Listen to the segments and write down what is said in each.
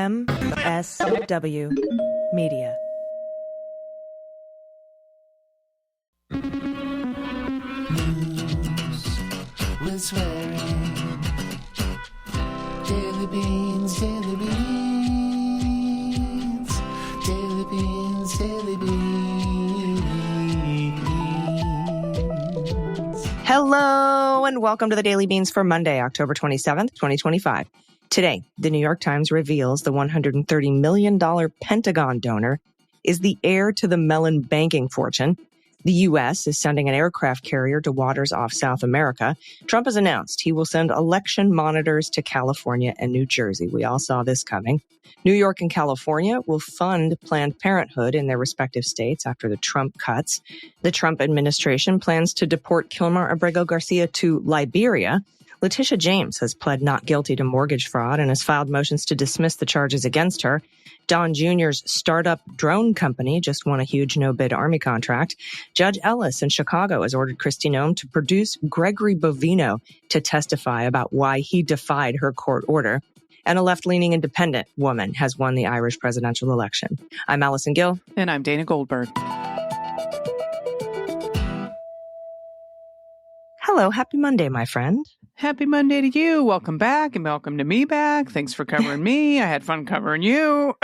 MSW Media. News with swearing. Daily beans, daily beans. Daily beans, daily beans. Hello, and welcome to the Daily Beans for Monday, October 27th, 2025. Today, the New York Times reveals the $130 million Pentagon donor is the heir to the Mellon banking fortune. The U.S. is sending an aircraft carrier to waters off South America. Trump has announced he will send election monitors to California and New Jersey. We all saw this coming. New York and California will fund Planned Parenthood in their respective states after the Trump cuts. The Trump administration plans to deport Kilmar Abrego Garcia to Liberia. Letitia James has pled not guilty to mortgage fraud and has filed motions to dismiss the charges against her. Don Jr.'s startup drone company just won a huge no-bid Army contract. Judge Ellis in Chicago has ordered Kristi Noem to produce Gregory Bovino to testify about why he defied her court order. And a left-leaning independent woman has won the Irish presidential election. I'm Allison Gill. And I'm Dana Goldberg. Hello, happy Monday, my friend. Happy Monday to you. Welcome back and welcome to me back. Thanks for covering me. I had fun covering you.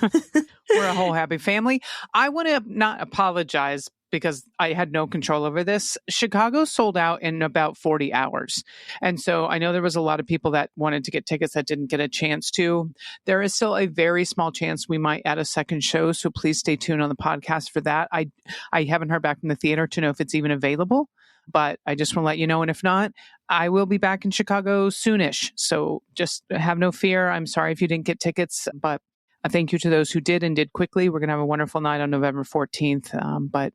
We're a whole happy family. I want to not apologize because I had no control over this. Chicago sold out in about 40 hours. And so I know there was a lot of people that wanted to get tickets that didn't get a chance to. There is still a very small chance we might add a second show. So please stay tuned on the podcast for that. I haven't heard back from the theater to know if it's even available. But I just want to let you know, and if not, I will be back in Chicago soonish. So just have no fear. I'm sorry if you didn't get tickets, but a thank you to those who did and did quickly. We're going to have a wonderful night on November 14th. But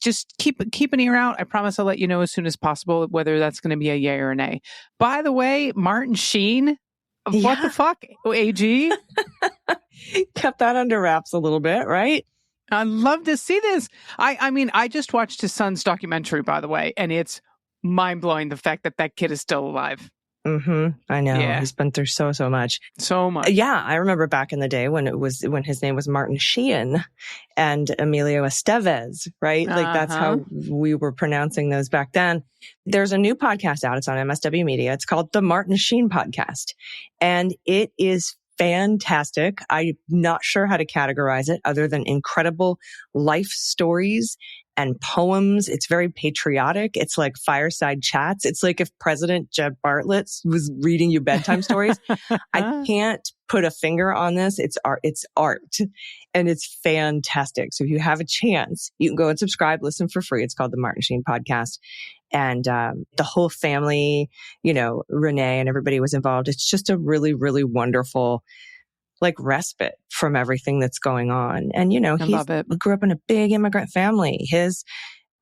just keep an ear out. I promise I'll let you know as soon as possible whether that's going to be a yay or a nay. By the way, Martin Sheen, what the fuck, AG? Kept that under wraps a little bit, right? I'd love to see this. I mean, I just watched his son's documentary, by the way, and it's mind-blowing the fact that kid is still alive. Mm-hmm. I know. Yeah. He's been through so much. So much. Yeah. I remember back in the day when his name was Martin Sheehan and Emilio Estevez, right? Like that's how we were pronouncing those back then. There's a new podcast out. It's on MSW Media. It's called The Martin Sheen Podcast. And it is fantastic. I'm not sure how to categorize it other than incredible life stories and poems. It's very patriotic. It's like fireside chats. It's like if President Jeb Bartlett was reading you bedtime stories. I can't put a finger on this. It's art and it's fantastic. So if you have a chance, you can go and subscribe, listen for free. It's called the Martin Sheen Podcast. And the whole family, Renee and everybody was involved. It's just a really, really wonderful respite from everything that's going on. And, he grew up in a big immigrant family.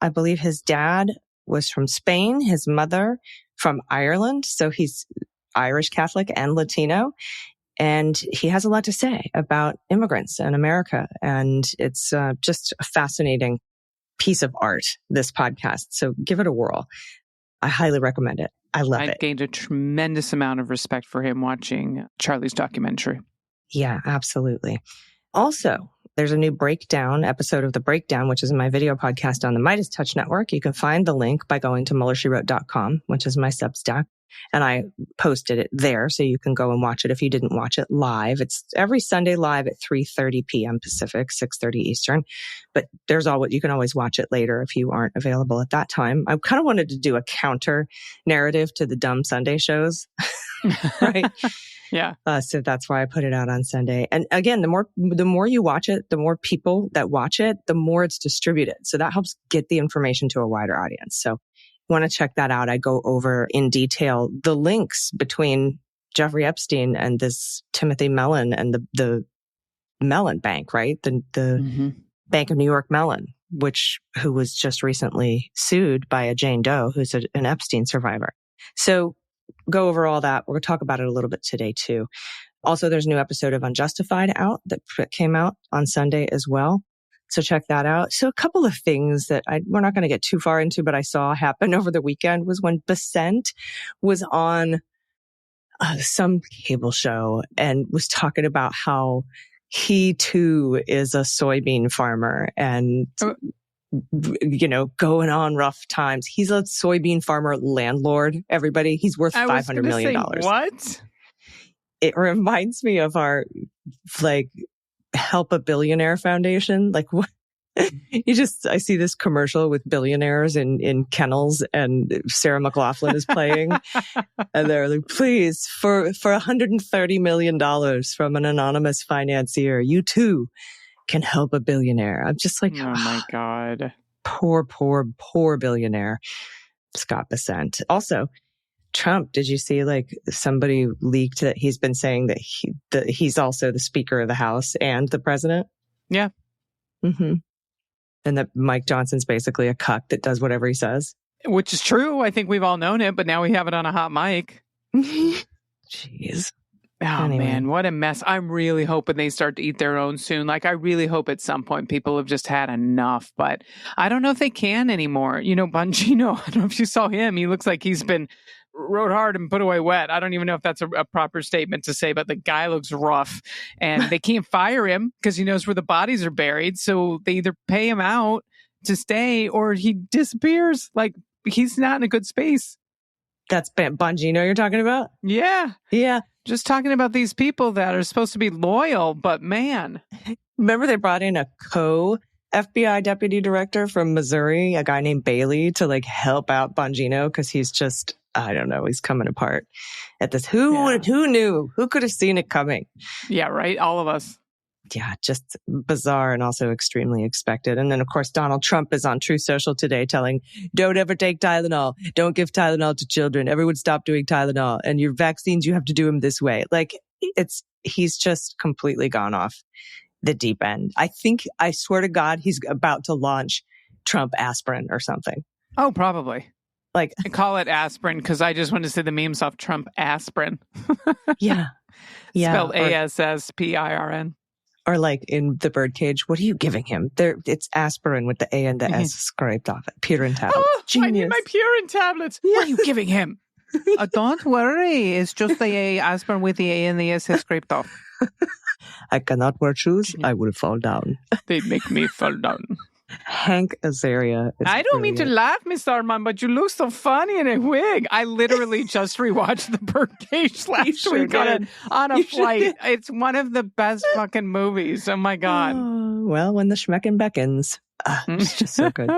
I believe his dad was from Spain, his mother from Ireland. So he's Irish Catholic and Latino. And he has a lot to say about immigrants and America. And it's just a fascinating piece of art, this podcast. So give it a whirl. I highly recommend it. I love it. I gained a tremendous amount of respect for him watching Charlie's documentary. Yeah, absolutely. Also, there's a new episode of The Breakdown, which is my video podcast on the Midas Touch Network. You can find the link by going to MullerSheWrote.com, which is my Substack. And I posted it there, so you can go and watch it if you didn't watch it live. It's every Sunday live at 3:30 p.m. Pacific, 6:30 Eastern. But you can always watch it later if you aren't available at that time. I kind of wanted to do a counter narrative to the dumb Sunday shows, right? Yeah. So that's why I put it out on Sunday. And again, the more you watch it, the more people that watch it, the more it's distributed. So that helps get the information to a wider audience. So want to check that out. I go over in detail the links between Jeffrey Epstein and this Timothy Mellon and the Mellon Bank, right? The Bank of New York Mellon, who was just recently sued by a Jane Doe, who's an Epstein survivor. So go over all that. We're going to talk about it a little bit today too. Also, there's a new episode of Unjustified out that came out on Sunday as well. So check that out. So a couple of things that we're not going to get too far into, but I saw happen over the weekend was when Bessent was on some cable show and was talking about how he too is a soybean farmer and, going on rough times. He's a soybean farmer landlord, everybody. He's worth $500 million. What? It reminds me of our, Help a Billionaire Foundation. What? I see this commercial with billionaires in kennels and Sarah McLachlan is playing. And they're like, please, for $130 million from an anonymous financier, you too can help a billionaire. I'm just like, oh my God. Poor billionaire, Scott Bessent. Also, Trump, did you see somebody leaked that he's been saying that he's also the Speaker of the House and the president? Yeah. Mm-hmm. And that Mike Johnson's basically a cuck that does whatever he says. Which is true. I think we've all known it, but now we have it on a hot mic. Jeez. Oh, anyway. Man, what a mess. I'm really hoping they start to eat their own soon. I really hope at some point people have just had enough, but I don't know if they can anymore. Bongino, I don't know if you saw him. He looks like he's been rode hard and put away wet. I don't even know if that's a proper statement to say, but the guy looks rough and they can't fire him because he knows where the bodies are buried. So they either pay him out to stay or he disappears. He's not in a good space. That's Bongino you're talking about? Yeah. Yeah. Just talking about these people that are supposed to be loyal, but man. Remember they brought in a FBI deputy director from Missouri, a guy named Bailey, to help out Bongino because he's just, I don't know, he's coming apart at this. Who knew? Who could have seen it coming? Yeah, right. All of us. Yeah, just bizarre and also extremely expected. And then, of course, Donald Trump is on Truth Social today telling, don't ever take Tylenol. Don't give Tylenol to children. Everyone stop doing Tylenol. And your vaccines, you have to do them this way. He's just completely gone off the deep end. I swear to God, he's about to launch Trump aspirin or something. Oh, probably. I call it aspirin because I just want to say the memes off Trump aspirin. Yeah. Spelled ASSPIRN. Or in the birdcage, what are you giving him? It's aspirin with the A and the S scraped off it. Purine tablets. Oh, Genius. I need my Purine tablets. Yeah. What are you giving him? Don't worry. It's just the aspirin with the A and the S scraped off. I cannot wear shoes. I will fall down. They make me fall down. Hank Azaria. I don't mean to laugh, Miss Armand, but you look so funny in a wig. I literally just rewatched The Birdcage last week on a flight. It's one of the best fucking movies. Oh my God. Well, when the schmecken beckons. It's just so good.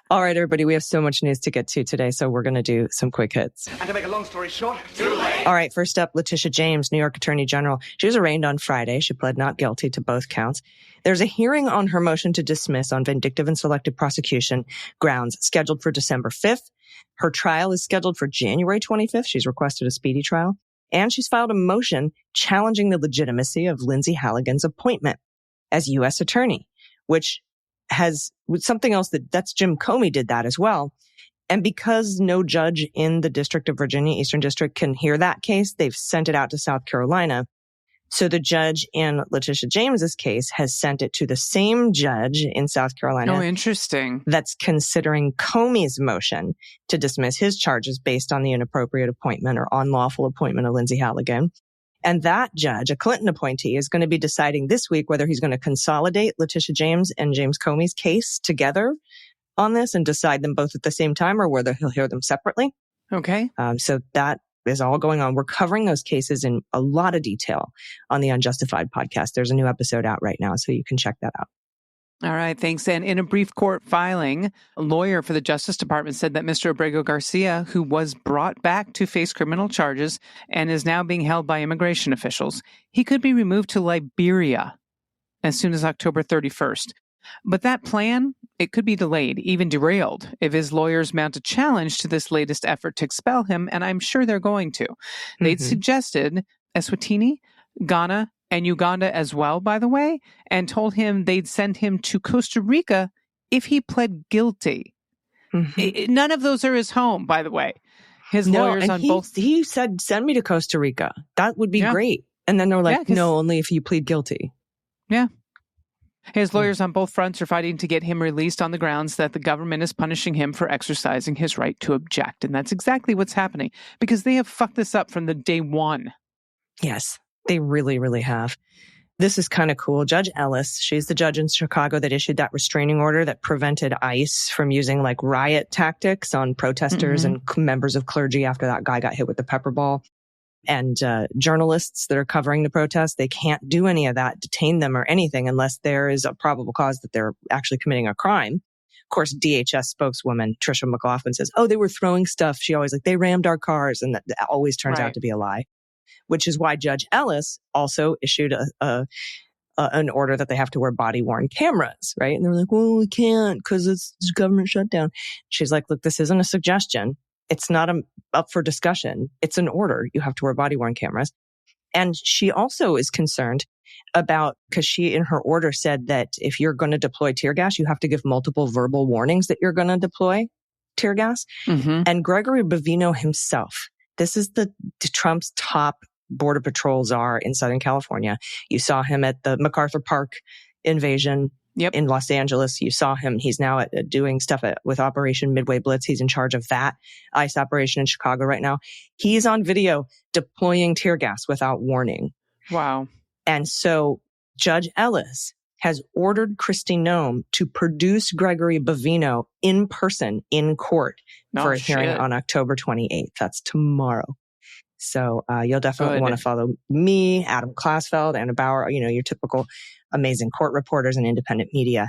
All right, everybody, we have so much news to get to today, so we're going to do some quick hits. And to make a long story short, too late. All right, first up, Letitia James, New York Attorney General. She was arraigned on Friday. She pled not guilty to both counts. There's a hearing on her motion to dismiss on vindictive and selective prosecution grounds scheduled for December 5th. Her trial is scheduled for January 25th. She's requested a speedy trial. And she's filed a motion challenging the legitimacy of Lindsay Halligan's appointment as U.S. Attorney, which has something else that's Jim Comey did that as well. And because no judge in the District of Virginia, Eastern District, can hear that case, they've sent it out to South Carolina. So the judge in Letitia James's case has sent it to the same judge in South Carolina. Oh, interesting. That's considering Comey's motion to dismiss his charges based on the inappropriate appointment or unlawful appointment of Lindsay Halligan. And that judge, a Clinton appointee, is going to be deciding this week whether he's going to consolidate Letitia James and James Comey's case together on this and decide them both at the same time or whether he'll hear them separately. Okay. So that is all going on. We're covering those cases in a lot of detail on the Unjustified podcast. There's a new episode out right now, so you can check that out. All right, thanks. And in a brief court filing, a lawyer for the Justice Department said that Mr. Abrego Garcia, who was brought back to face criminal charges and is now being held by immigration officials, he could be removed to Liberia as soon as October 31st. But that plan, it could be delayed, even derailed, if his lawyers mount a challenge to this latest effort to expel him, and I'm sure they're going to. They'd suggested Eswatini, Ghana, and Uganda as well, by the way, and told him they'd send him to Costa Rica if he pled guilty. None of those are his home, by the way. His lawyers on both. He said, send me to Costa Rica. That would be great. And then they're like, no, only if you plead guilty. Yeah. His lawyers on both fronts are fighting to get him released on the grounds that the government is punishing him for exercising his right to object. And that's exactly what's happening because they have fucked this up from the day one. Yes, they really, really have. This is kind of cool. Judge Ellis, she's the judge in Chicago that issued that restraining order that prevented ICE from using like riot tactics on protesters and members of clergy after that guy got hit with the pepper ball. And journalists that are covering the protest, they can't do any of that, detain them or anything unless there is a probable cause that they're actually committing a crime. Of course, DHS spokeswoman Tricia McLaughlin says, they were throwing stuff. She always they rammed our cars. And that always turns out to be a lie, which is why Judge Ellis also issued an order that they have to wear body-worn cameras, right? And they're like, well, we can't because it's government shutdown. She's like, look, this isn't a suggestion. It's not up for discussion. It's an order. You have to wear body-worn cameras. And she also is concerned about, because she in her order said that if you're going to deploy tear gas, you have to give multiple verbal warnings that you're going to deploy tear gas. And Gregory Bovino himself, this is the Trump's top Border Patrol czar in Southern California. You saw him at the MacArthur Park invasion in Los Angeles. You saw him. He's now doing stuff with Operation Midway Blitz. He's in charge of that ICE operation in Chicago right now. He's on video deploying tear gas without warning. Wow. And so Judge Ellis has ordered Kristi Noem to produce Gregory Bovino in person in court for a hearing on October 28th. That's tomorrow. So you'll definitely want to follow me, Adam Klasfeld, Anna Bauer, your typical amazing court reporters and independent media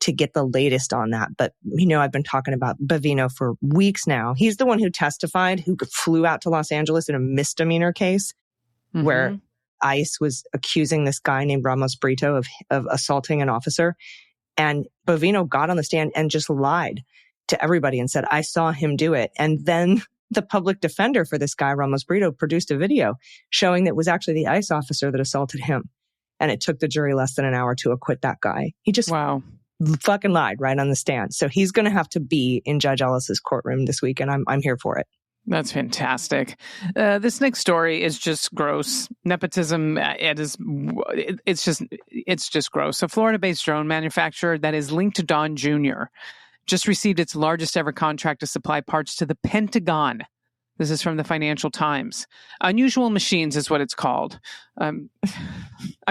to get the latest on that. But, I've been talking about Bovino for weeks now. He's the one who testified, who flew out to Los Angeles in a misdemeanor case where ICE was accusing this guy named Ramos Brito of assaulting an officer. And Bovino got on the stand and just lied to everybody and said, I saw him do it. And then the public defender for this guy, Ramos Brito, produced a video showing that it was actually the ICE officer that assaulted him. And it took the jury less than an hour to acquit that guy. He just fucking lied right on the stand. So he's going to have to be in Judge Ellis's courtroom this week, and I'm here for it. That's fantastic. This next story is just gross. Nepotism, it's just gross. A Florida-based drone manufacturer that is linked to Don Jr. just received its largest ever contract to supply parts to the Pentagon. This is from the Financial Times. Unusual Machines is what it's called. I'm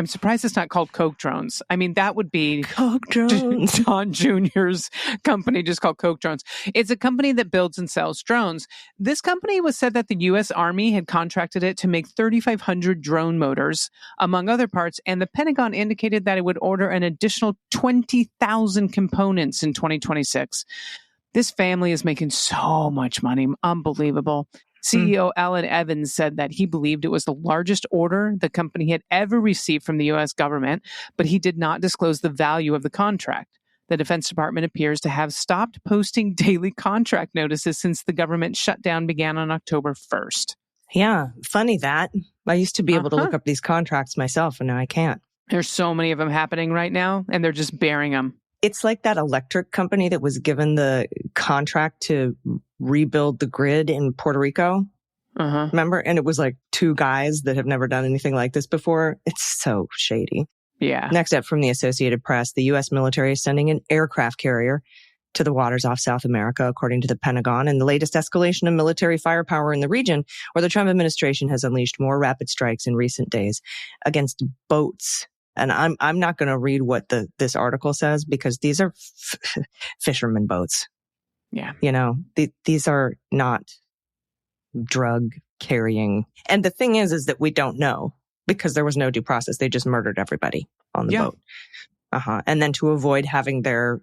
surprised it's not called Coke Drones. I mean, that would be Coke Drones. Don Jr.'s company, just called Coke Drones. It's a company that builds and sells drones. This company was said that the U.S. Army had contracted it to make 3,500 drone motors, among other parts, and the Pentagon indicated that it would order an additional 20,000 components in 2026. This family is making so much money. Unbelievable. CEO Alan Evans said that he believed it was the largest order the company had ever received from the U.S. government, but he did not disclose the value of the contract. The Defense Department appears to have stopped posting daily contract notices since the government shutdown began on October 1st. Yeah, funny that. I used to be able to look up these contracts myself, and now I can't. There's so many of them happening right now, and they're just bearing them. It's like that electric company that was given the contract to rebuild the grid in Puerto Rico. Remember? And it was like two guys that have never done anything like this before. It's so shady. Yeah. Next up from the Associated Press, the U.S. military is sending an aircraft carrier to the waters off South America, according to the Pentagon, and the latest escalation of military firepower in the region, where the Trump administration has unleashed more rapid strikes in recent days against boats. And I'm not going to read what this article says because these are fishermen boats. Yeah. These are not drug carrying. And the thing is that we don't know because there was no due process. They just murdered everybody on the boat. And then to avoid having their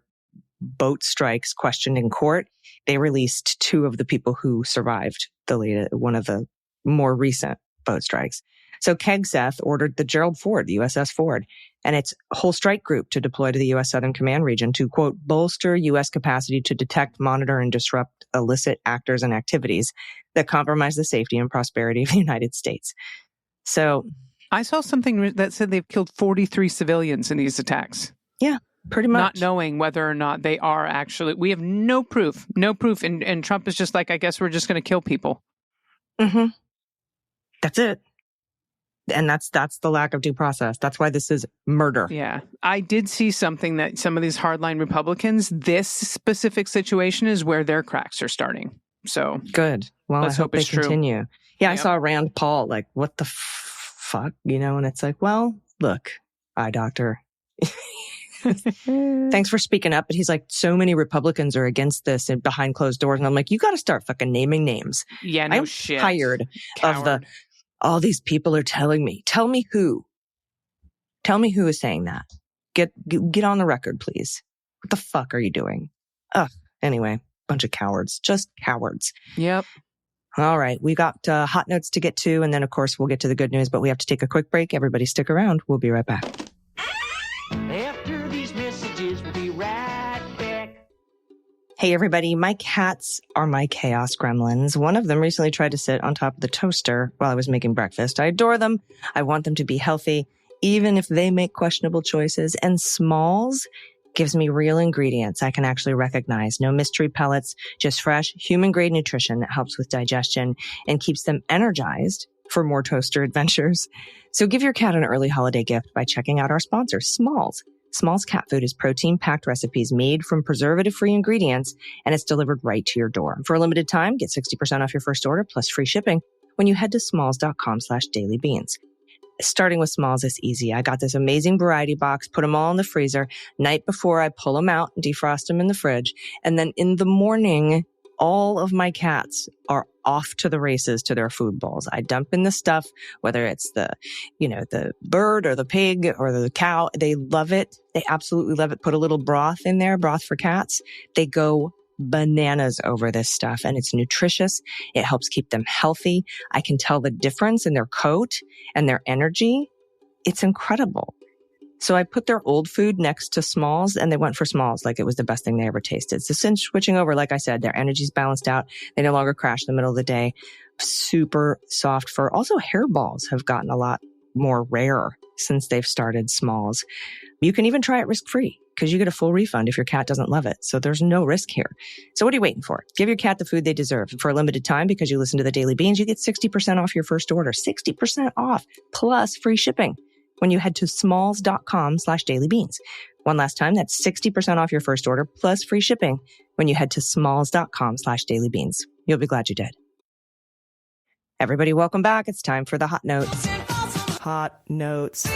boat strikes questioned in court, they released two of the people who survived one of the more recent boat strikes. So Kegseth ordered the Gerald Ford, the USS Ford, and its whole strike group to deploy to the U.S. Southern Command region to, quote, bolster U.S. capacity to detect, monitor, and disrupt illicit actors and activities that compromise the safety and prosperity of the United States. So I saw something that said they've killed 43 civilians in these attacks. Yeah, pretty much. Not knowing whether or not they are actually, we have no proof. And Trump is just like, I guess we're just going to kill people. That's it. And that's the lack of due process. That's why this is murder. Yeah. I did see something that some of these hardline Republicans, this specific situation is where their cracks are starting. So good. Well, I hope they continue. True. Yeah, yep. I saw Rand Paul, like, what the fuck, and it's like, well, look, eye doctor. Thanks for speaking up. But he's like, so many Republicans are against this and behind closed doors. And I'm like, you got to start fucking naming names. Yeah, no I'm shit. Tired of all these people are telling me. Tell me who. Tell me who is saying that. Get on the record, please. What the fuck are you doing? Ugh. Anyway, bunch of cowards. Just cowards. Yep. All right. We got hot notes to get to, and then, of course, we'll get to the good news, but we have to take a quick break. Everybody stick around. We'll be right back. After these messages, we'll be right back. Hey, everybody. My cats are my chaos gremlins. One of them recently tried to sit on top of the toaster while I was making breakfast. I adore them. I want them to be healthy, even if they make questionable choices. And Smalls gives me real ingredients I can actually recognize. No mystery pellets, just fresh, human-grade nutrition that helps with digestion and keeps them energized for more toaster adventures. So give your cat an early holiday gift by checking out our sponsor, Smalls. Smalls cat food is protein-packed recipes made from preservative-free ingredients, and it's delivered right to your door. For a limited time, get 60% off your first order plus free shipping when you head to smalls.com/dailybeans. Starting with Smalls is easy. I got this amazing variety box, put them all in the freezer. Night before, I pull them out and defrost them in the fridge. And then in the morning, all of my cats are off to the races to their food bowls. I dump in the stuff, whether it's the bird or the pig or the cow. They love it. They absolutely love it. Put a little broth in there, broth for cats. They go bananas over this stuff, and it's nutritious. It helps keep them healthy. I can tell the difference in their coat and their energy. It's incredible. So I put their old food next to Smalls, and they went for Smalls like it was the best thing they ever tasted. So since switching over, like I said, their energy's balanced out. They no longer crash in the middle of the day. Super soft fur. Also, hairballs have gotten a lot more rare since they've started Smalls. You can even try it risk-free, because you get a full refund if your cat doesn't love it. So there's no risk here. So what are you waiting for? Give your cat the food they deserve. For a limited time, because you listen to the Daily Beans, you get 60% off your first order. 60% off plus free shipping when you head to smalls.com/dailybeans. One last time, that's 60% off your first order plus free shipping when you head to smalls.com/dailybeans. You'll be glad you did. Everybody, welcome back. It's time for the hot notes. Hot notes.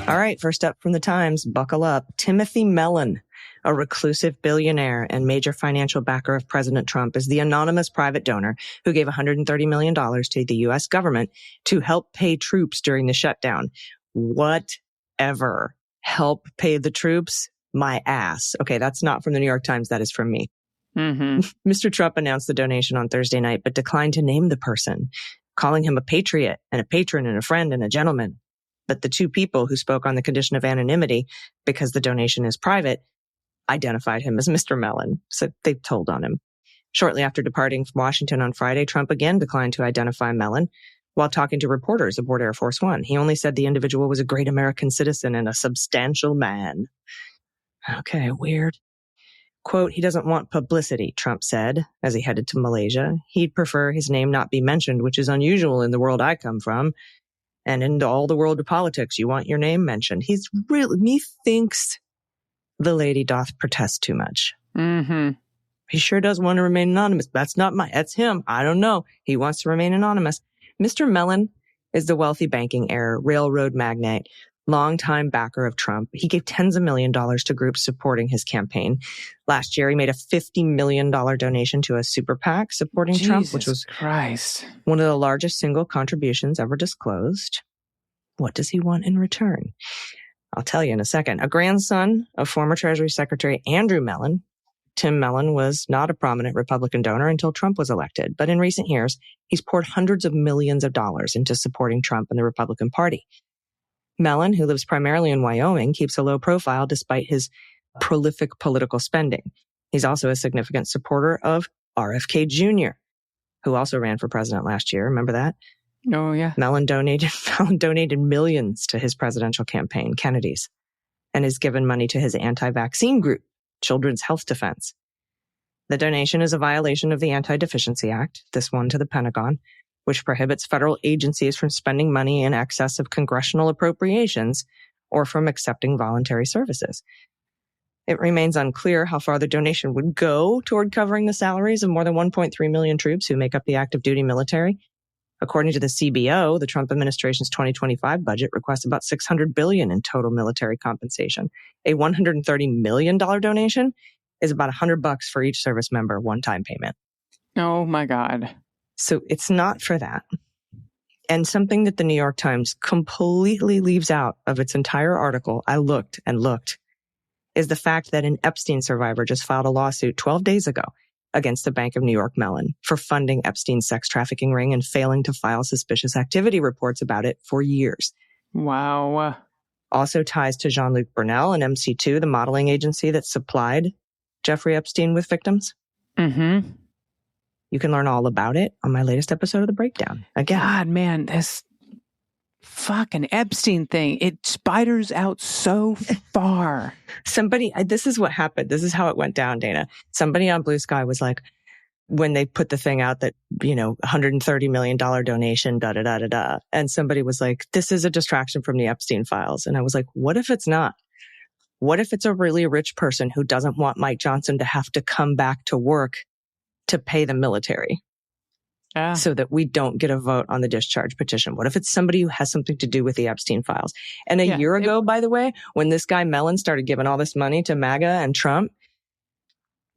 All right, first up from the Times, buckle up. Timothy Mellon, a reclusive billionaire and major financial backer of President Trump, is the anonymous private donor who gave $130 million to the U.S. government to help pay troops during the shutdown. Whatever. Help pay the troops? My ass. Okay, that's not from the New York Times. That is from me. Mm-hmm. Mr. Trump announced the donation on Thursday night, but declined to name the person, calling him a patriot and a patron and a friend and a gentleman. But the two people who spoke on the condition of anonymity, because the donation is private, identified him as Mr. Mellon. So they told on him. Shortly after departing from Washington on Friday, Trump again declined to identify Mellon while talking to reporters aboard Air Force One. He only said the individual was a great American citizen and a substantial man. Okay, weird. Quote, he doesn't want publicity, Trump said, as he headed to Malaysia. He'd prefer his name not be mentioned, which is unusual in the world I come from. And in all the world of politics, you want your name mentioned. Methinks the lady doth protest too much. Mm-hmm. He sure does want to remain anonymous. That's him. I don't know. He wants to remain anonymous. Mr. Mellon is the wealthy banking heir, railroad magnate, longtime backer of Trump. He gave tens of millions of dollars to groups supporting his campaign. Last year, he made a $50 million donation to a super PAC supporting Trump, which was one of the largest single contributions ever disclosed. What does he want in return? I'll tell you in a second. A grandson of former Treasury Secretary Andrew Mellon, Tim Mellon was not a prominent Republican donor until Trump was elected. But in recent years, he's poured hundreds of millions of dollars into supporting Trump and the Republican Party. Mellon, who lives primarily in Wyoming, keeps a low profile despite his prolific political spending. He's also a significant supporter of RFK Jr., who also ran for president last year. Remember that? Oh, yeah. Mellon donated millions to his presidential campaign, Kennedy's, and has given money to his anti-vaccine group, Children's Health Defense. The donation is a violation of the Anti-Deficiency Act, this one to the Pentagon. which prohibits federal agencies from spending money in excess of congressional appropriations or from accepting voluntary services. It remains unclear how far the donation would go toward covering the salaries of more than 1.3 million troops who make up the active duty military. According to the CBO, the Trump administration's 2025 budget requests about $600 billion in total military compensation. A $130 million donation is about $100 for each service member, one-time payment. Oh my God. So it's not for that. And something that the New York Times completely leaves out of its entire article, I looked and looked, is the fact that an Epstein survivor just filed a lawsuit 12 days ago against the Bank of New York Mellon for funding Epstein's sex trafficking ring and failing to file suspicious activity reports about it for years. Wow. Also ties to Jean-Luc Brunel and MC2, the modeling agency that supplied Jeffrey Epstein with victims. Mm-hmm. You can learn all about it on my latest episode of The Breakdown. Again. God, man, this fucking Epstein thing, it spiders out so far. This is what happened. This is how it went down, Dana. Somebody on Blue Sky was like, when they put the thing out that, $130 million donation, da-da-da-da-da. And somebody was like, this is a distraction from the Epstein files. And I was like, what if it's not? What if it's a really rich person who doesn't want Mike Johnson to have to come back to work to pay the military so that we don't get a vote on the discharge petition? What if it's somebody who has something to do with the Epstein files? And a year ago, by the way, when this guy Mellon started giving all this money to MAGA and Trump,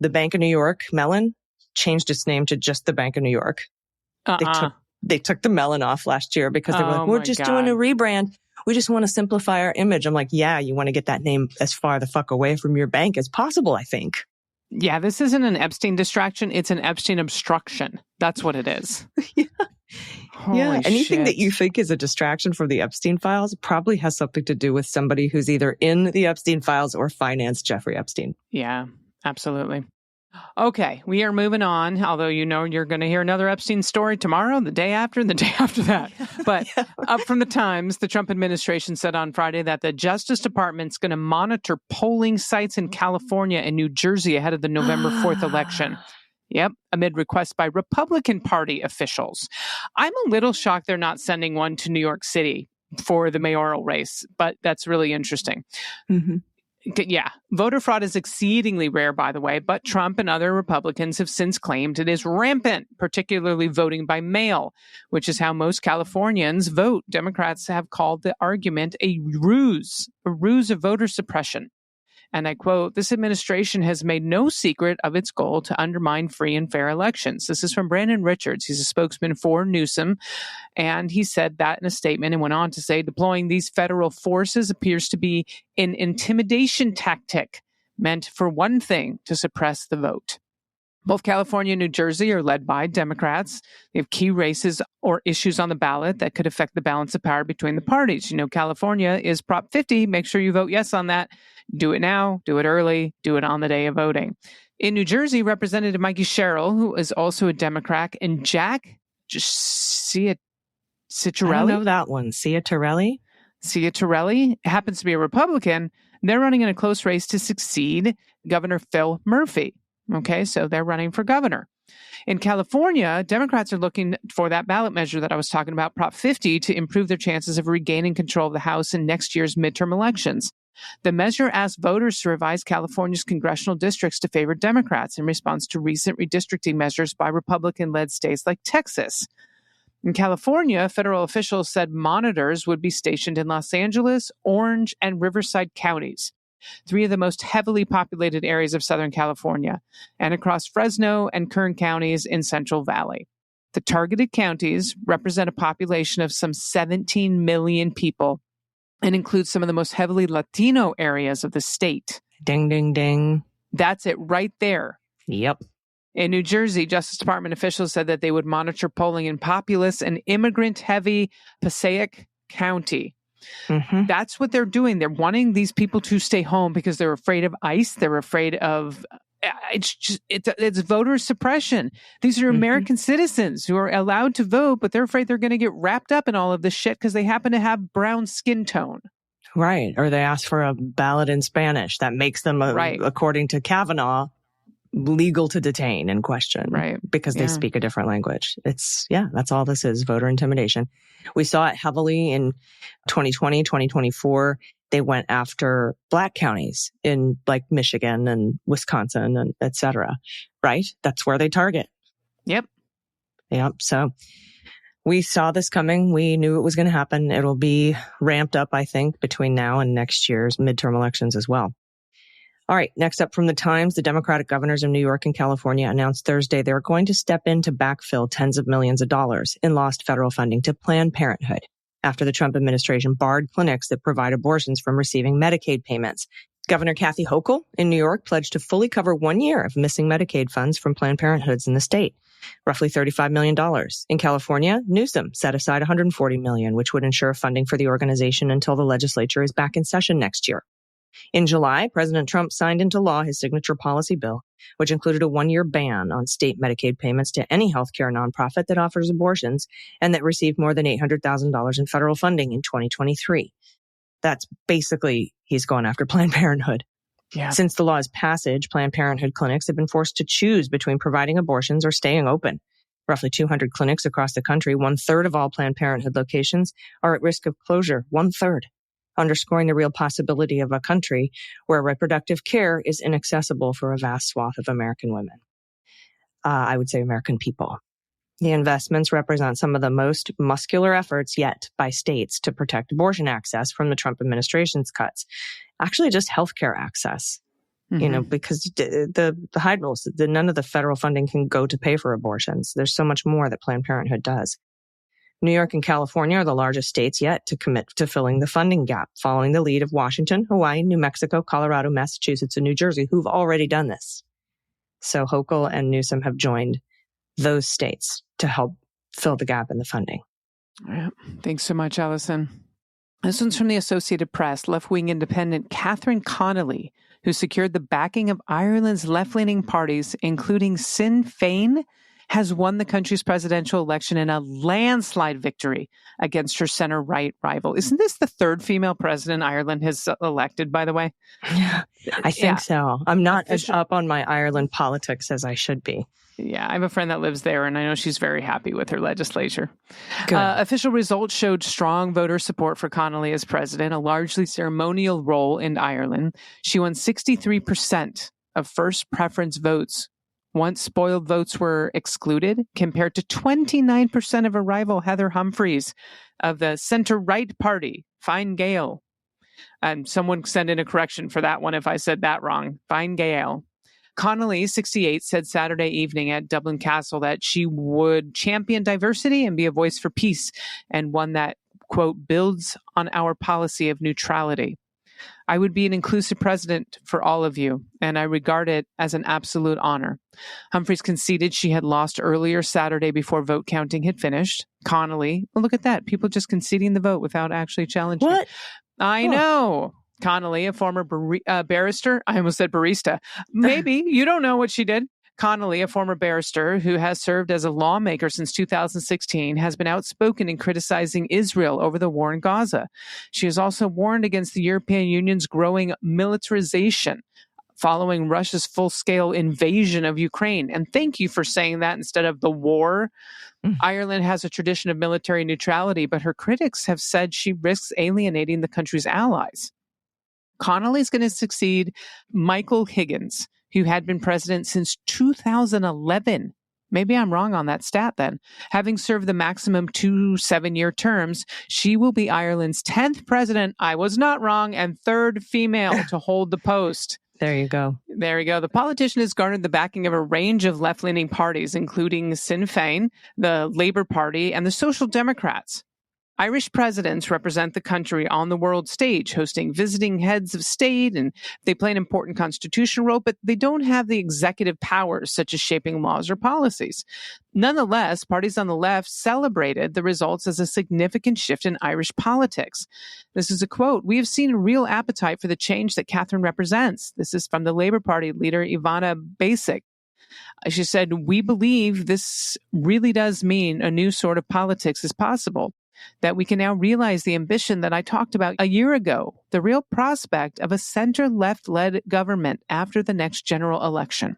the Bank of New York, Mellon, changed its name to just the Bank of New York. They took the Mellon off last year because they were like, we're just doing a rebrand. We just want to simplify our image. I'm like, yeah, you want to get that name as far the fuck away from your bank as possible, I think. Yeah, this isn't an Epstein distraction. It's an Epstein obstruction. That's what it is. Yeah. Anything that you think is a distraction from the Epstein files probably has something to do with somebody who's either in the Epstein files or financed Jeffrey Epstein. Yeah, absolutely. Okay, we are moving on, although you're going to hear another Epstein story tomorrow, the day after that. But up from the Times, the Trump administration said on Friday that the Justice Department's going to monitor polling sites in California and New Jersey ahead of the November 4th election. Yep, amid requests by Republican Party officials. I'm a little shocked they're not sending one to New York City for the mayoral race, but that's really interesting. Mm-hmm. Yeah, voter fraud is exceedingly rare, by the way, but Trump and other Republicans have since claimed it is rampant, particularly voting by mail, which is how most Californians vote. Democrats have called the argument a ruse of voter suppression. And I quote, this administration has made no secret of its goal to undermine free and fair elections. This is from Brandon Richards. He's a spokesman for Newsom. And he said that in a statement and went on to say, deploying these federal forces appears to be an intimidation tactic meant for one thing, to suppress the vote. Both California and New Jersey are led by Democrats. They have key races or issues on the ballot that could affect the balance of power between the parties. California is Prop 50. Make sure you vote yes on that. Do it now, do it early, do it on the day of voting. In New Jersey, Representative Mikey Sherrill, who is also a Democrat, and Jack Ciattarelli. I don't know that one. Ciattarelli happens to be a Republican. They're running in a close race to succeed Governor Phil Murphy. Okay, so they're running for governor. In California, Democrats are looking for that ballot measure that I was talking about, Prop 50, to improve their chances of regaining control of the House in next year's midterm elections. The measure asks voters to revise California's congressional districts to favor Democrats in response to recent redistricting measures by Republican-led states like Texas. In California, federal officials said monitors would be stationed in Los Angeles, Orange, and Riverside counties, three of the most heavily populated areas of Southern California, and across Fresno and Kern counties in Central Valley. The targeted counties represent a population of some 17 million people and includes some of the most heavily Latino areas of the state. Ding, ding, ding. That's it right there. Yep. In New Jersey, Justice Department officials said that they would monitor polling in populous and immigrant-heavy Passaic County. Mm-hmm. That's what they're doing. They're wanting these people to stay home because they're afraid of ICE. They're afraid of... It's voter suppression. These are American citizens who are allowed to vote, but they're afraid they're going to get wrapped up in all of this shit because they happen to have brown skin tone. Right. Or they ask for a ballot in Spanish. That makes them, according to Kavanaugh, legal to detain and question. Right. Because they speak a different language. That's all this is, voter intimidation. We saw it heavily in 2020, 2024. They went after Black counties in like Michigan and Wisconsin and et cetera, right? That's where they target. Yep. So we saw this coming. We knew it was going to happen. It'll be ramped up, I think, between now and next year's midterm elections as well. All right. Next up from the Times, the Democratic governors of New York and California announced Thursday they're going to step in to backfill tens of millions of dollars in lost federal funding to Planned Parenthood after the Trump administration barred clinics that provide abortions from receiving Medicaid payments. Governor Kathy Hochul in New York pledged to fully cover 1 year of missing Medicaid funds from Planned Parenthoods in the state, roughly $35 million. In California, Newsom set aside $140 million, which would ensure funding for the organization until the legislature is back in session next year. In July, President Trump signed into law his signature policy bill, which included a 1-year ban on state Medicaid payments to any healthcare nonprofit that offers abortions and that received more than $800,000 in federal funding in 2023. That's basically, he's going after Planned Parenthood. Yeah. Since the law's passage, Planned Parenthood clinics have been forced to choose between providing abortions or staying open. Roughly 200 clinics across the country, 1/3 of all Planned Parenthood locations, are at risk of closure. 1/3. Underscoring the real possibility of a country where reproductive care is inaccessible for a vast swath of American women. I would say American people. The investments represent some of the most muscular efforts yet by states to protect abortion access from the Trump administration's cuts. Actually, just healthcare access, because the Hyde rules, none of the federal funding can go to pay for abortions. There's so much more that Planned Parenthood does. New York and California are the largest states yet to commit to filling the funding gap, following the lead of Washington, Hawaii, New Mexico, Colorado, Massachusetts, and New Jersey, who've already done this. So Hochul and Newsom have joined those states to help fill the gap in the funding. Yeah. Thanks so much, Allison. This one's from the Associated Press. Left-wing independent Catherine Connolly, who secured the backing of Ireland's left-leaning parties, including Sinn Féin, has won the country's presidential election in a landslide victory against her center-right rival. Isn't this the third female president Ireland has elected, by the way? Yeah, I think so. I'm not as up on my Ireland politics as I should be. Yeah, I have a friend that lives there, and I know she's very happy with her legislature. Official results showed strong voter support for Connolly as president, a largely ceremonial role in Ireland. She won 63% of first preference votes once spoiled votes were excluded, compared to 29% of her rival Heather Humphreys of the center-right party, Fine Gael. And someone send in a correction for that one if I said that wrong. Fine Gael. Connolly, 68, said Saturday evening at Dublin Castle that she would champion diversity and be a voice for peace, and one that, quote, builds on our policy of neutrality. I would be an inclusive president for all of you, and I regard it as an absolute honor. Humphreys conceded she had lost earlier Saturday before vote counting had finished. Connolly, well, look at that. People just conceding the vote without actually challenging. What? I know. Connolly, a former barrister, I almost said barista. Maybe. You don't know what she did. Connolly, a former barrister who has served as a lawmaker since 2016, has been outspoken in criticizing Israel over the war in Gaza. She has also warned against the European Union's growing militarization following Russia's full-scale invasion of Ukraine. And thank you for saying that instead of the war. Ireland has a tradition of military neutrality, but her critics have said she risks alienating the country's allies. Connolly's going to succeed Michael Higgins, who had been president since 2011. Maybe I'm wrong on that stat then. Having served the maximum 2 7-year terms, she will be Ireland's 10th president. I was not wrong. And 3rd female to hold the post. There you go. There you go. The politician has garnered the backing of a range of left-leaning parties, including Sinn Féin, the Labour Party, and the Social Democrats. Irish presidents represent the country on the world stage, hosting visiting heads of state, and they play an important constitutional role, but they don't have the executive powers such as shaping laws or policies. Nonetheless, parties on the left celebrated the results as a significant shift in Irish politics. This is a quote, "We have seen a real appetite for the change that Catherine represents." This is from the Labour Party leader, Ivana Basic. She said, "We believe this really does mean a new sort of politics is possible, that we can now realize the ambition that I talked about a year ago, the real prospect of a center-left-led government after the next general election."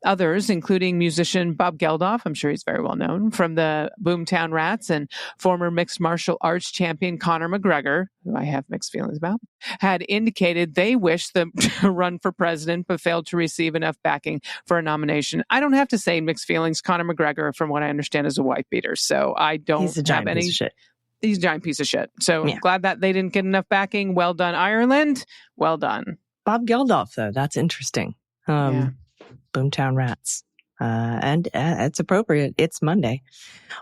Others, including musician Bob Geldof, I'm sure he's very well known, from the Boomtown Rats, and former mixed martial arts champion Conor McGregor, who I have mixed feelings about, had indicated they wished them to run for president but failed to receive enough backing for a nomination. I don't have to say mixed feelings. Conor McGregor, from what I understand, is a wife beater, so I don't He's a giant piece of shit. He's a giant piece of shit. So Yeah. glad that they didn't get enough backing. Well done, Ireland. Well done. Bob Geldof, though, that's interesting. Boomtown Rats. And it's appropriate. It's Monday.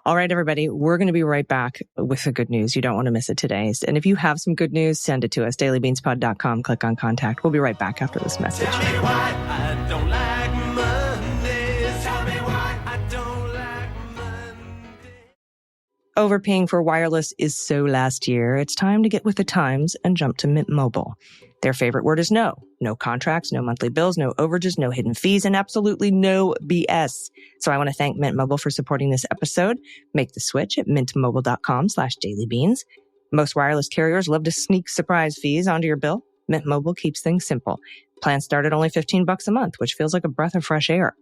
All right, everybody, we're going to be right back with the good news. You don't want to miss it today. And if you have some good news, send it to us. dailybeanspod.com. Click on contact. We'll be right back after this message. Tell me why I don't like Mondays. Tell me why I don't like Mondays. Overpaying for wireless is so last year. It's time to get with the times and jump to Mint Mobile. Their favorite word is no. No contracts, no monthly bills, no overages, no hidden fees, and absolutely no BS. So I want to thank Mint Mobile for supporting this episode. Make the switch at mintmobile.com/dailybeans. Most wireless carriers love to sneak surprise fees onto your bill. Mint Mobile keeps things simple. Plans start at only $15 a month, which feels like a breath of fresh air.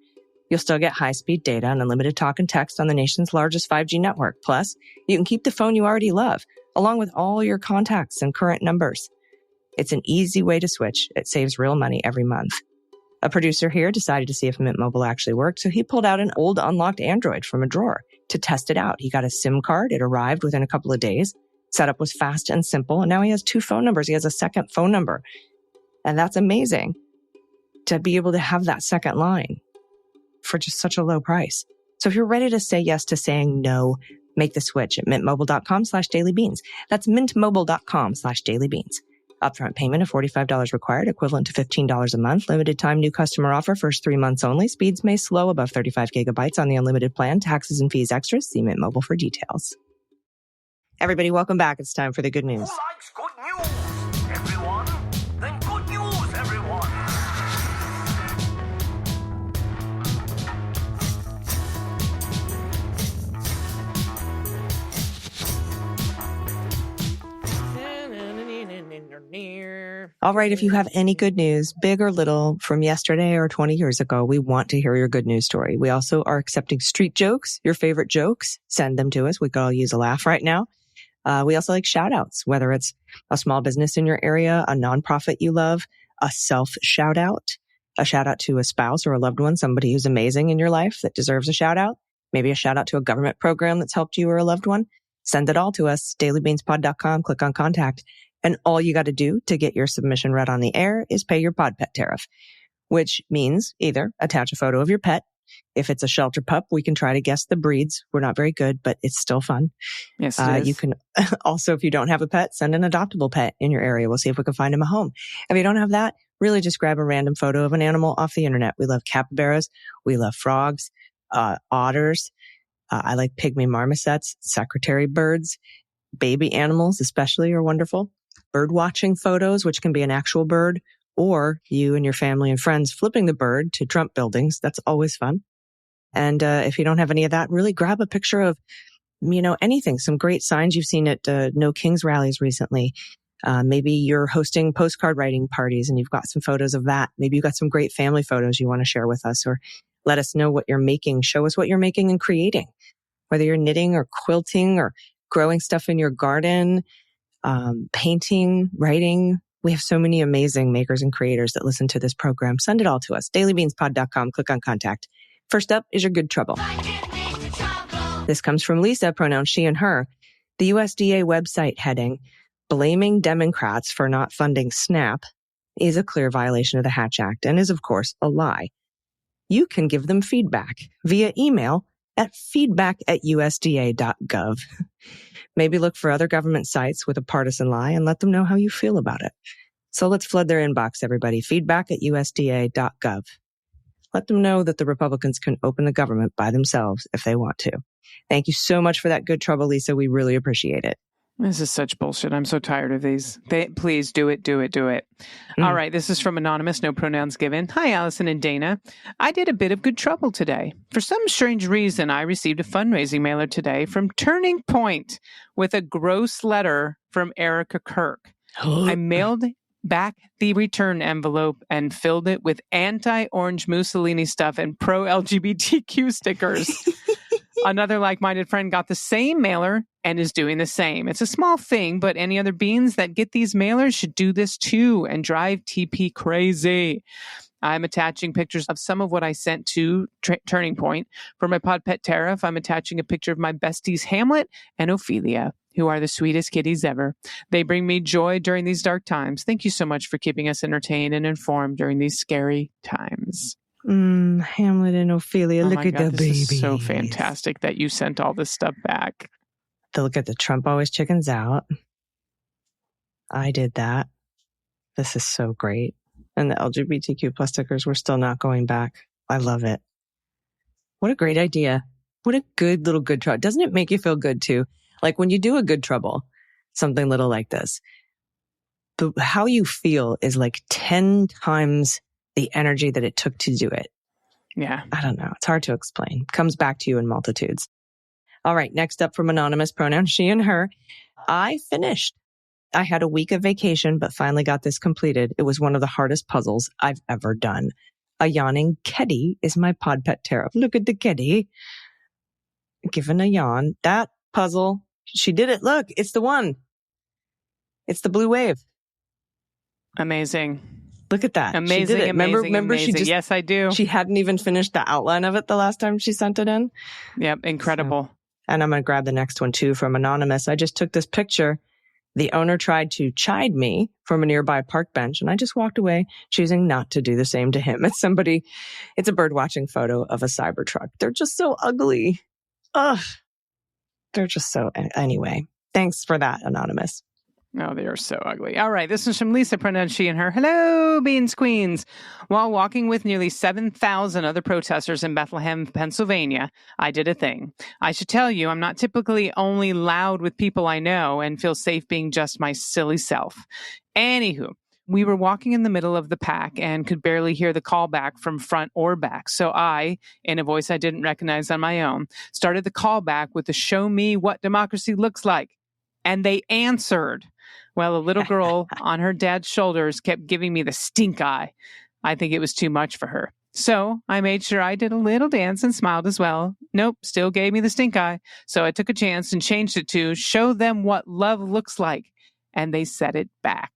You'll still get high-speed data and unlimited talk and text on the nation's largest 5G network. Plus, you can keep the phone you already love, along with all your contacts and current numbers. It's an easy way to switch. It saves real money every month. A producer here decided to see if Mint Mobile actually worked, so he pulled out an old unlocked Android from a drawer to test it out. He got a SIM card. It arrived within a couple of days. Setup was fast and simple, and now he has 2 phone numbers. He has a second phone number. And that's amazing to be able to have that second line for just such a low price. So if you're ready to say yes to saying no, make the switch at mintmobile.com/dailybeans. That's mintmobile.com/dailybeans. Upfront payment of $45 required, equivalent to $15 a month. Limited time new customer offer, first 3 months only. Speeds may slow above 35 gigabytes on the unlimited plan. Taxes and fees extras. See Mint Mobile for details. Everybody, welcome back. It's time for the good news. Who likes good news, everyone? Then good news, everyone. All right, if you have any good news, big or little, from yesterday or 20 years ago, we want to hear your good news story. We also are accepting street jokes, your favorite jokes. Send them to us. We could all use a laugh right now. We also like shout outs, whether it's a small business in your area, a nonprofit you love, a self shout out, a shout out to a spouse or a loved one, somebody who's amazing in your life that deserves a shout out, maybe a shout out to a government program that's helped you or a loved one. Send it all to us, dailybeanspod.com, click on contact. And all you got to do to get your submission read on the air is pay your pod pet tariff, which means either attach a photo of your pet. If it's a shelter pup, we can try to guess the breeds. We're not very good, but it's still fun. Yes, it is. You can also, if you don't have a pet, send an adoptable pet in your area. We'll see if we can find him a home. If you don't have that, really just grab a random photo of an animal off the internet. We love capybaras. We love frogs, otters. I like pygmy marmosets, secretary birds, baby animals especially are wonderful. Bird watching photos, which can be an actual bird, or you and your family and friends flipping the bird to Trump buildings. That's always fun. And if you don't have any of that, really grab a picture of, anything. Some great signs you've seen at No Kings rallies recently. Maybe you're hosting postcard writing parties and you've got some photos of that. Maybe you've got some great family photos you want to share with us, or let us know what you're making. Show us what you're making and creating, whether you're knitting or quilting or growing stuff in your garden, painting, writing. We have so many amazing makers and creators that listen to this program. Send it all to us. dailybeanspod.com. Click on contact. First up is your good trouble. This comes from Lisa, pronouns she and her. The USDA website heading, blaming Democrats for not funding SNAP, is a clear violation of the Hatch Act and is, of course, a lie. You can give them feedback via email at feedback@usda.gov. Maybe look for other government sites with a partisan lie and let them know how you feel about it. So let's flood their inbox, everybody. Feedback@usda.gov. Let them know that the Republicans can open the government by themselves if they want to. Thank you so much for that good trouble, Lisa. We really appreciate it. This is such bullshit. I'm so tired of these. Please do it. All right. This is from Anonymous, no pronouns given. Hi, Allison and Dana. I did a bit of good trouble today. For some strange reason, I received a fundraising mailer today from Turning Point with a gross letter from Erica Kirk. I mailed back the return envelope and filled it with anti-orange Mussolini stuff and pro-LGBTQ stickers. Another like-minded friend got the same mailer and is doing the same. It's a small thing, but any other beans that get these mailers should do this too and drive TP crazy. I'm attaching pictures of some of what I sent to Turning Point. For my pod pet tariff, I'm attaching a picture of my besties Hamlet and Ophelia, who are the sweetest kitties ever. They bring me joy during these dark times. Thank you so much for keeping us entertained and informed during these scary times. Hamlet and Ophelia, look at the babies. This is so fantastic that you sent all this stuff back. Look at the Trump always chickens out. I did that. This is so great. And the LGBTQ plus stickers, we're still not going back. I love it. What a great idea. What a good little good trouble. Doesn't it make you feel good too? Like when you do a good trouble, something little like this, how you feel is like 10 times the energy that it took to do it. Yeah. I don't know. It's hard to explain. Comes back to you in multitudes. All right. Next up from Anonymous, pronoun she and her. I finished. I had a week of vacation, but finally got this completed. It was one of the hardest puzzles I've ever done. A yawning kitty is my pod pet tariff. Look at the kitty. Given a yawn. That puzzle, she did it. Look, it's the one. It's the blue wave. Amazing. Look at that. Amazing, she did it. amazing, remember amazing. she just, yes, I do. She hadn't even finished the outline of it the last time she sent it in. Yep, incredible. And I'm going to grab the next one too from Anonymous. I just took this picture. The owner tried to chide me from a nearby park bench, and I just walked away, choosing not to do the same to him. It's a bird watching photo of a Cybertruck. They're just so ugly. Ugh. They're just so, anyway. Thanks for that, Anonymous. Oh, they are so ugly. All right. This is from Lisa, pronounced she and her. Hello, Beans Queens. While walking with nearly 7,000 other protesters in Bethlehem, Pennsylvania, I did a thing. I should tell you, I'm not typically only loud with people I know and feel safe being just my silly self. Anywho, we were walking in the middle of the pack and could barely hear the call back from front or back. So I, in a voice I didn't recognize on my own, started the call back with the show me what democracy looks like. And they answered. Well, a little girl on her dad's shoulders kept giving me the stink eye. I think it was too much for her. So I made sure I did a little dance and smiled as well. Nope, still gave me the stink eye. So I took a chance and changed it to show them what love looks like. And they said it back.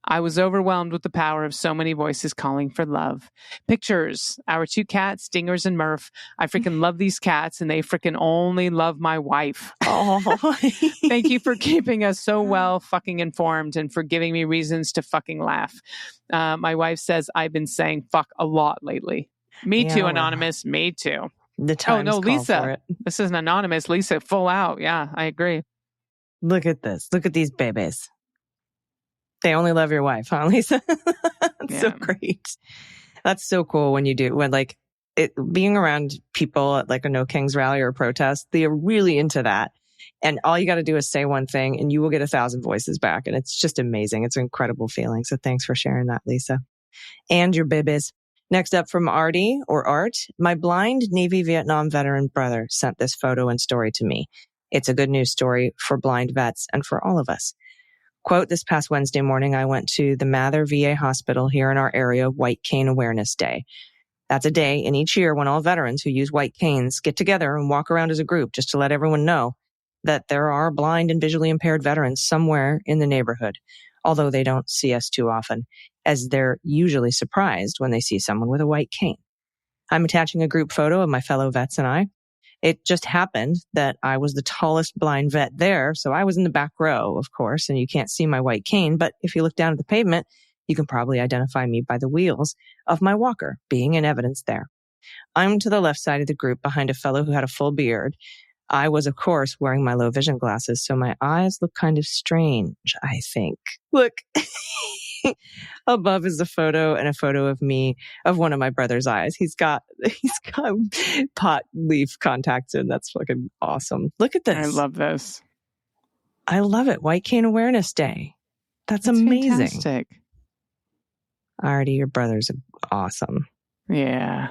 I was overwhelmed with the power of so many voices calling for love. Pictures, our two cats, Dingers and Murph. I freaking love these cats, and they freaking only love my wife. Oh, thank you for keeping us so well fucking informed and for giving me reasons to fucking laugh. My wife says I've been saying fuck a lot lately. Me too, Anonymous. Me too. The times no, call Lisa. for it. This is an Anonymous. Lisa, full out. Yeah, I agree. Look at this. Look at these babies. They only love your wife, huh, Lisa? That's so great. That's so cool when being around people at like a No Kings rally or a protest, they are really into that. And all you got to do is say one thing and you will get 1,000 voices back. And it's just amazing. It's an incredible feeling. So thanks for sharing that, Lisa. And your babies. Next up from Artie or Art, my blind Navy Vietnam veteran brother sent this photo and story to me. It's a good news story for blind vets and for all of us. Quote, this past Wednesday morning, I went to the Mather VA hospital here in our area, White Cane Awareness Day. That's a day in each year when all veterans who use white canes get together and walk around as a group just to let everyone know that there are blind and visually impaired veterans somewhere in the neighborhood, although they don't see us too often, as they're usually surprised when they see someone with a white cane. I'm attaching a group photo of my fellow vets and I. It just happened that I was the tallest blind vet there, so I was in the back row, of course, and you can't see my white cane, but if you look down at the pavement, you can probably identify me by the wheels of my walker being in evidence there. I'm to the left side of the group behind a fellow who had a full beard. I was, of course, wearing my low vision glasses, so my eyes look kind of strange, I think. Look. Above is a photo of me, of one of my brother's eyes. He's got pot leaf contacts in. That's fucking awesome. Look at this. I love this. I love it. White Cane Awareness Day. That's amazing. Fantastic. Artie, your brother's awesome. Yeah.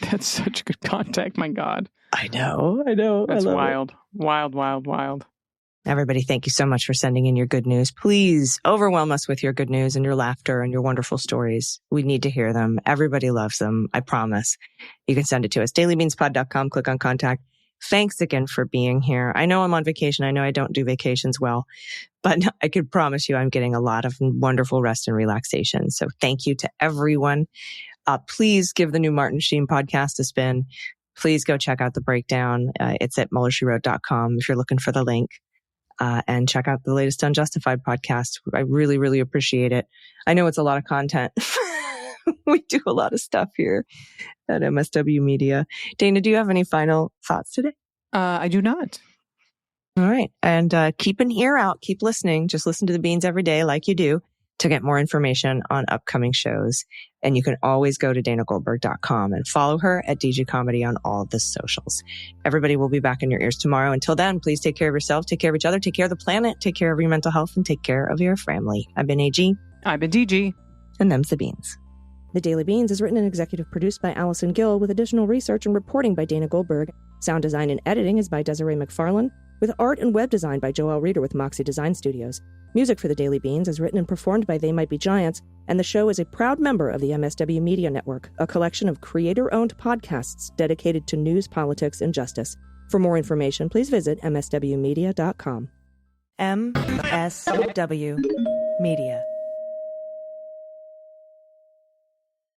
That's such good contact. My God. I know. That's wild. Wild. Everybody, thank you so much for sending in your good news. Please overwhelm us with your good news and your laughter and your wonderful stories. We need to hear them. Everybody loves them. I promise. You can send it to us. dailybeanspod.com. Click on contact. Thanks again for being here. I know I'm on vacation. I know I don't do vacations well, but I could promise you I'm getting a lot of wonderful rest and relaxation. So thank you to everyone. Please give the new Martin Sheen podcast a spin. Please go check out the breakdown. It's at MullerSheWrote.com if you're looking for the link. And check out the latest Unjustified podcast. I really, really appreciate it. I know it's a lot of content. We do a lot of stuff here at MSW Media. Dana, do you have any final thoughts today? I do not. All right. And keep an ear out. Keep listening. Just listen to the Beans every day like you do to get more information on upcoming shows. And you can always go to danagoldberg.com and follow her at DG Comedy on all the socials. Everybody will be back in your ears tomorrow. Until then, please take care of yourself, take care of each other, take care of the planet, take care of your mental health, and take care of your family. I've been AG. I've been DG. And them's the Beans. The Daily Beans is written and executive produced by Allison Gill with additional research and reporting by Dana Goldberg. Sound design and editing is by Desiree McFarlane, with art and web design by Joelle Reeder with Moxie Design Studios. Music for The Daily Beans is written and performed by They Might Be Giants, and the show is a proud member of the MSW Media Network, a collection of creator-owned podcasts dedicated to news, politics, and justice. For more information, please visit mswmedia.com. MSW Media.